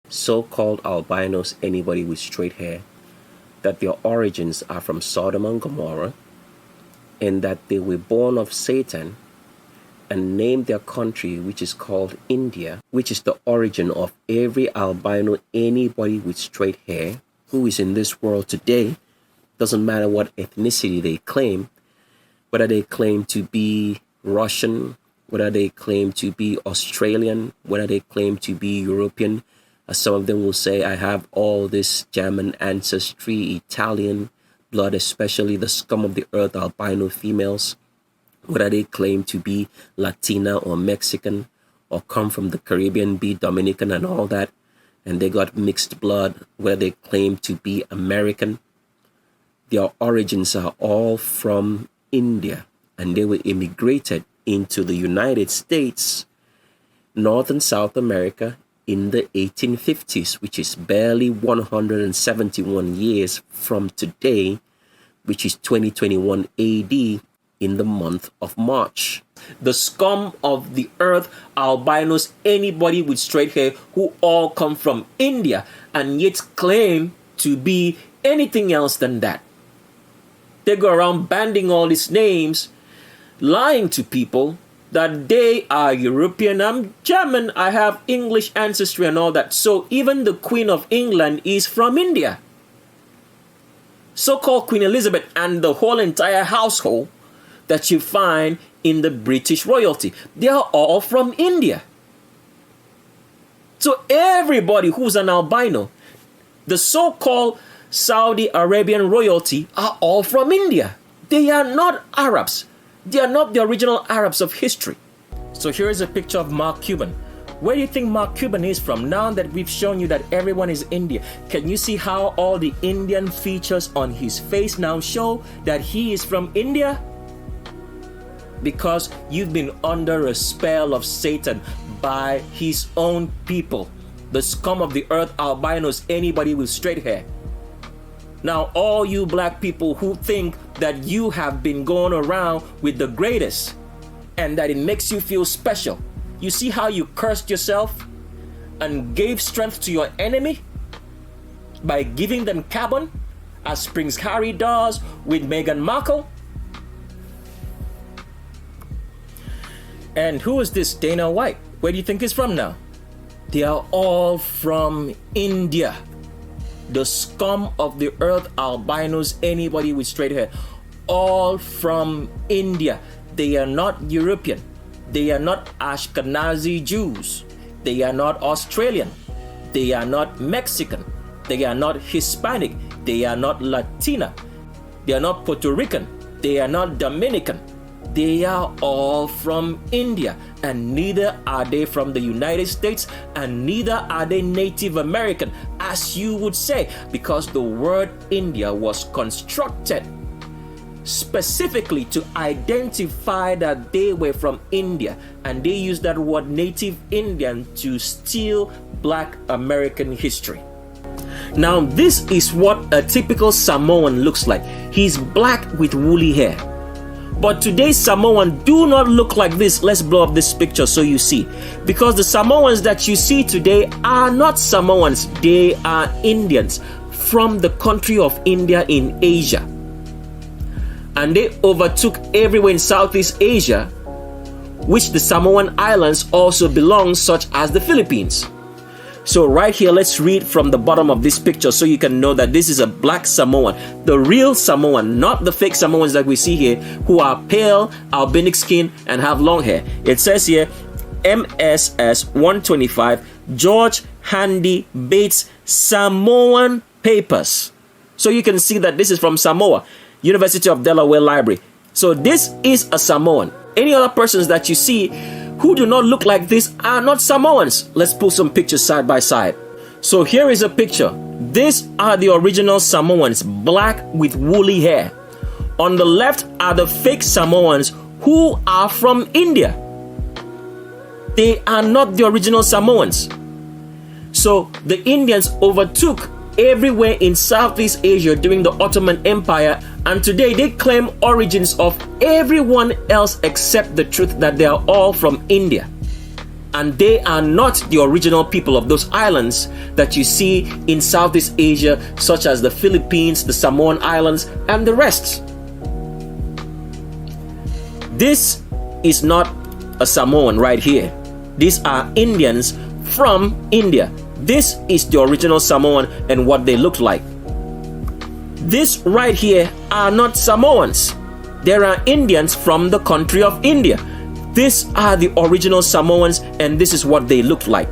so-called albinos, anybody with straight hair, that their origins are from Sodom and Gomorrah, and that they were born of Satan, and named their country, which is called India, which is the origin of every albino, anybody with straight hair who is in this world today. Doesn't matter what ethnicity they claim, whether they claim to be Russian, whether they claim to be Australian, whether they claim to be European. Some of them will say, I have all this German ancestry, Italian blood, especially the scum of the earth, albino females, whether they claim to be Latina or Mexican or come from the Caribbean, be Dominican and all that, and they got mixed blood, where they claim to be American. Their origins are all from India, and they were immigrated into the United States, North and South America, in the 1850s, which is barely 171 years from today, which is 2021 AD, in the month of March. The scum of the earth, albinos, anybody with straight hair, who all come from India and yet claim to be anything else than that. They go around banding all these names, lying to people that they are European. I'm German, I have English ancestry and all that. So even the Queen of England is from India. So-called Queen Elizabeth and the whole entire household that you find in the British royalty, they are all from India. So everybody who's an albino, the so-called Saudi Arabian royalty, are all from India. They are not Arabs. They are not the original Arabs of history. So here is a picture of Mark Cuban. Where do you think Mark Cuban is from? Now that we've shown you that everyone is India, can you see how all the Indian features on his face now show that he is from India? Because you've been under a spell of Satan by his own people, the scum of the earth, albinos, anybody with straight hair. Now, all you black people who think that you have been going around with the greatest and that it makes you feel special, you see how you cursed yourself and gave strength to your enemy by giving them carbon, as Prince Harry does with Meghan Markle? And who is this Dana White? Where do you think he's from now? They are all from India. The scum of the earth, albinos, anybody with straight hair, all from India. They are not European. They are not Ashkenazi Jews. They are not Australian. They are not Mexican. They are not Hispanic. They are not Latina. They are not Puerto Rican. They are not Dominican. They are all from India, and neither are they from the United States, and neither are they Native American, as you would say, because the word India was constructed specifically to identify that they were from India, and they used that word Native Indian to steal Black American history. Now, this is what a typical Samoan looks like. He's black with woolly hair. But today's Samoan do not look like this. Let's blow up this picture so you see. Because the Samoans that you see today are not Samoans. They are Indians from the country of India in Asia. And they overtook everywhere in Southeast Asia, which the Samoan Islands also belong, such as the Philippines. So right here, let's read from the bottom of this picture so you can know that this is a black Samoan. The real Samoan, not the fake Samoans that we see here, who are pale, albinic skin, and have long hair. It says here, MSS 125, George Handy Bates Samoan Papers. So you can see that this is from Samoa, University of Delaware Library. So this is a Samoan. Any other persons that you see who do not look like this are not Samoans. Let's put some pictures side by side. So here is a picture. These are the original Samoans, black with woolly hair. On the left are the fake Samoans who are from India. They are not the original Samoans. So the Indians overtook everywhere in Southeast Asia during the Ottoman Empire, and today they claim origins of everyone else except the truth that they are all from India. And they are not the original people of those islands that you see in Southeast Asia, such as the Philippines, the Samoan Islands, and the rest. This is not a Samoan right here. These are Indians from India. This is the original Samoan and what they look like. This right here are not Samoans. There are Indians from the country of India. These are the original Samoans, and this is what they look like.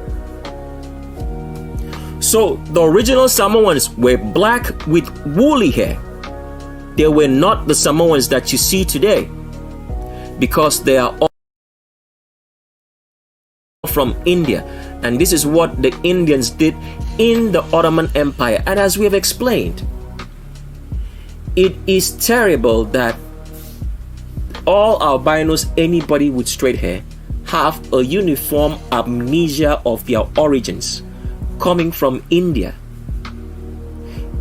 So the original Samoans were black with woolly hair. They were not the Samoans that you see today, because they are all from India. And this is what the Indians did in the Ottoman Empire. And as we have explained, it is terrible that all albinos, anybody with straight hair, have a uniform amnesia of their origins, coming from India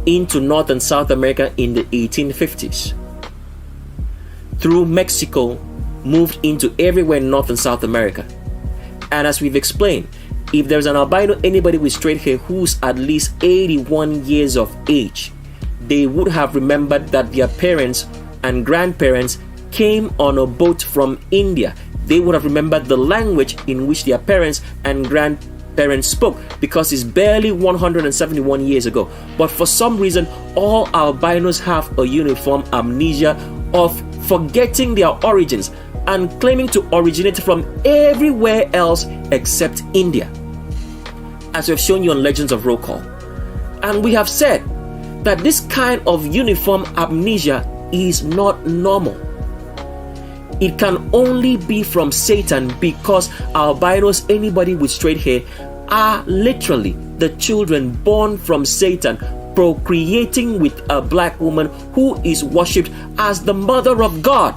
into North and South America in the 1850s. Through Mexico, moved into everywhere in North and South America. And as we've explained, if there's an albino, anybody with straight hair who's at least 81 years of age, they would have remembered that their parents and grandparents came on a boat from India. They would have remembered the language in which their parents and grandparents spoke, because it's barely 171 years ago. But for some reason, all albinos have a uniform amnesia of forgetting their origins and claiming to originate from everywhere else except India, as we've shown you on Legends of Roll Call. And we have said that this kind of uniform amnesia is not normal. It can only be from Satan, because albinos, anybody with straight hair, are literally the children born from Satan, procreating with a black woman who is worshipped as the mother of God,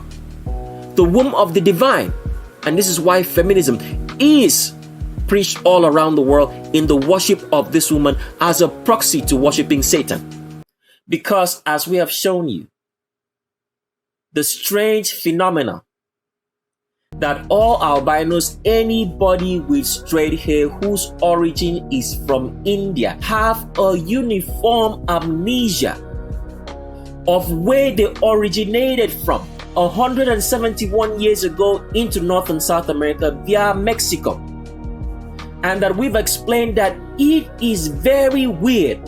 the womb of the divine. And this is why feminism is preached all around the world in the worship of this woman as a proxy to worshiping Satan. Because as we have shown you, the strange phenomena that all albinos, anybody with straight hair whose origin is from India, have a uniform amnesia of where they originated from 171 years ago into North and South America via Mexico. And that we've explained that it is very weird,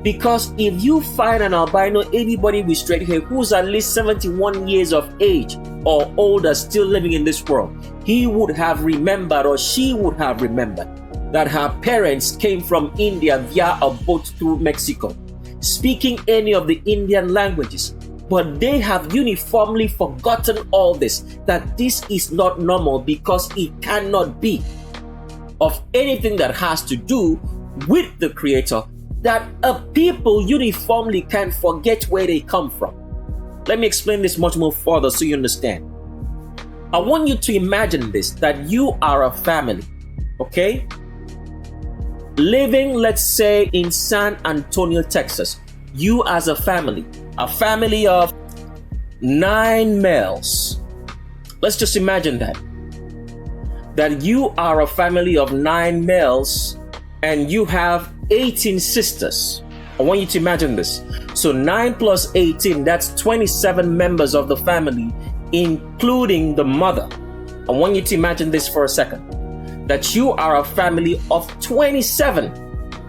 because if you find an albino, anybody with straight hair who's at least 71 years of age or older still living in this world, he would have remembered, or she would have remembered, that her parents came from India via a boat through Mexico, speaking any of the Indian languages. But they have uniformly forgotten all this, that this is not normal, because it cannot be of anything that has to do with the Creator, that a people uniformly can forget where they come from. Let me explain this much more further so you understand. I want you to imagine this, that you are a family, okay? Living, let's say, in San Antonio, Texas. You as a family of 9 males. Let's just imagine that you are a family of 9 males and you have 18 sisters. I want you to imagine this. So 9 plus 18, that's 27 members of the family, including the mother. I want you to imagine this for a second, that you are a family of 27,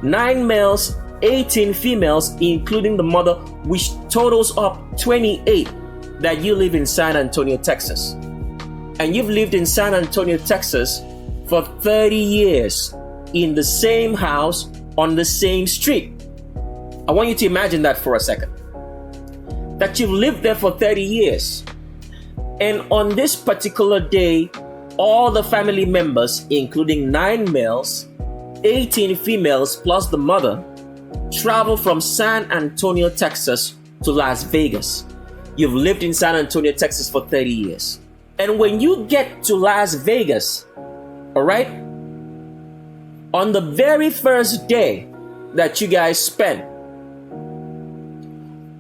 9 males, 18 females, including the mother, which totals up 28, that you live in San Antonio, Texas. And you've lived in San Antonio, Texas for 30 years in the same house on the same street. I want you to imagine that for a second, that you've lived there for 30 years. And on this particular day, all the family members, including 9 males, 18 females, plus the mother, travel from San Antonio, Texas to Las Vegas. You've lived in San Antonio, Texas for 30 years. And when you get to Las Vegas, all right, on the very first day that you guys spend,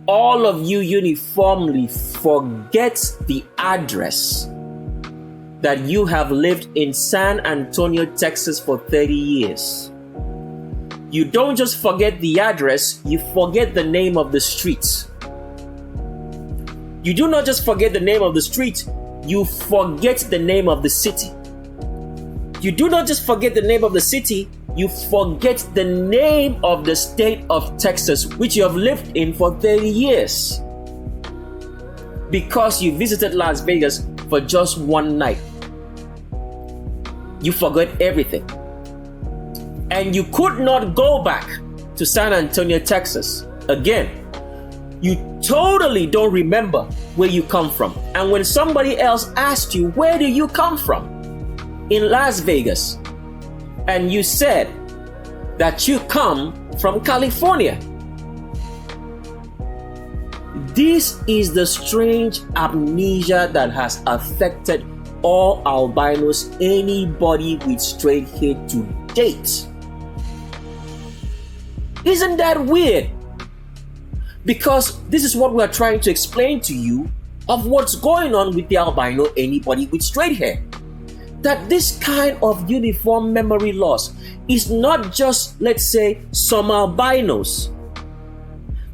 all of you uniformly forget the address that you have lived in San Antonio, Texas for 30 years. You don't just forget the address, you forget the name of the street. You do not just forget the name of the street, you forget the name of the city. You do not just forget the name of the city, you forget the name of the state of Texas, which you have lived in for 30 years. Because you visited Las Vegas for just one night. You forgot everything. And you could not go back to San Antonio, Texas again. You totally don't remember where you come from. And when somebody else asked you, where do you come from? In Las Vegas. And you said that you come from California. This is the strange amnesia that has affected all albinos, anybody with straight hair to date. Isn't that weird? Because this is what we are trying to explain to you of what's going on with the albino, anybody with straight hair. That this kind of uniform memory loss is not just, let's say, some albinos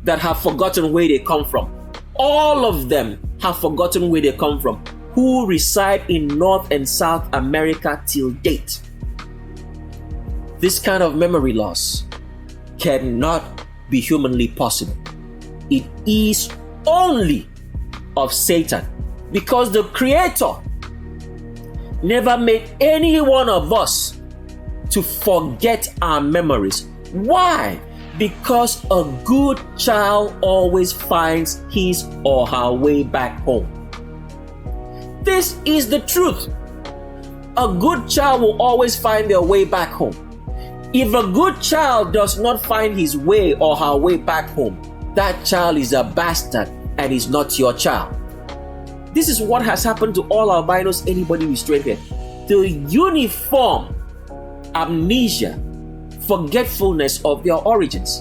that have forgotten where they come from. All of them have forgotten where they come from, who reside in North and South America till date. This kind of memory loss cannot be humanly possible. It is only of Satan, because the Creator never made any one of us to forget our memories. Why? Because a good child always finds his or her way back home. This is the truth. A good child will always find their way back home. If a good child does not find his way or her way back home, that child is a bastard and is not your child. This is what has happened to all albinos, anybody with straight hair. The uniform amnesia, forgetfulness of their origins.